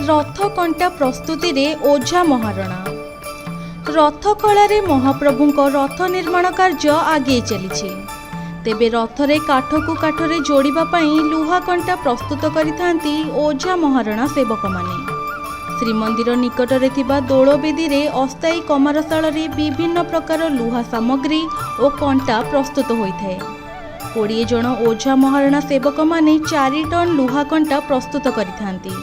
रथ कंटा प्रस्तुति रे ओझा महारणा। रथ कलारे महाप्रभुंको रथ निर्माण कार्य आगे चली। तेबे रथरे काठकू काठरे जोड़िबा पई लुहा कंटा प्रस्तुत करिथांती ओझा महारणा सेवक माने। श्रीमंदिर निकटरे थिबा दोलवेदी रे अस्थायी कमारशाला रे विभिन्न प्रकार लुहा सामग्री और कंटा प्रस्तुत होइथाय। 20 जन ओझा महारणा सेवक माने 4 टन लुहा कंटा प्रस्तुत करिथांती।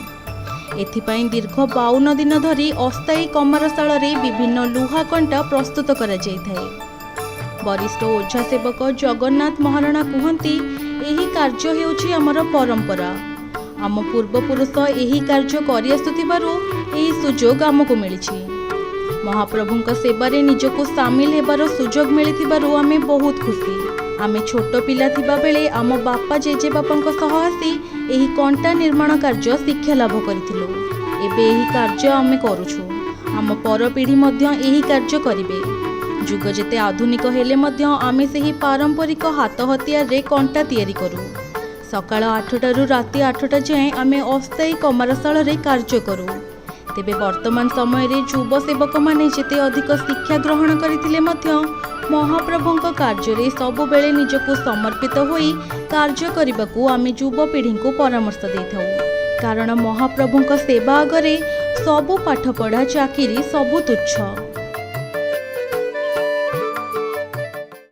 एथिपाई दीर्घ 52 दिन धरी अस्थायी कमारशाला रे विभिन्न लुहा कंटा प्रस्तुत करा जायथाय। वरिष्ठ ओझा सेवक जगन्नाथ महारणा कहती एही कार्य हेउछि हमर परंपरा। आम पूर्वपुरुष एही कार्य करि आसुथिबारु एही सुजोग आमको मिलिछि। महाप्रभुंक सेवारे निजको सामिल हेबार सुजोग मिलिथिबारु आमे बहुत खुशी। आमे छोट पिला थिबा बेले आम बापा जेजे बापांक सह आसी एही कंटा निर्माण कार्य शिक्षा लाभ करिथिलु। एबे एही कार्य आमे करूछु। आम पर पीढ़ी मध्य एही कार्य करिवे। जुग जेते आधुनिक हेले मध्य आमे सेही पारंपरिक हाथ हथियार रे कंटा तैयारी करू। सकाळ 8टारू राति 8टा जाए आमे अस्थायी कमारशाला रे कार्य करू। तेबे वर्तमान समय रे युव सेवक माने जेते अधिक शिक्षा ग्रहण करिथिले मध्य महाप्रभुंक कार्य रे सब बेले निजको समर्पित होई कार्य करिबाकू आमे युव पीढ़ी को परामर्श देथाउ। कारण महाप्रभुंक सेवा आगरे सबु पाठ पढ़ा चाकिरी सबु तुच्छ।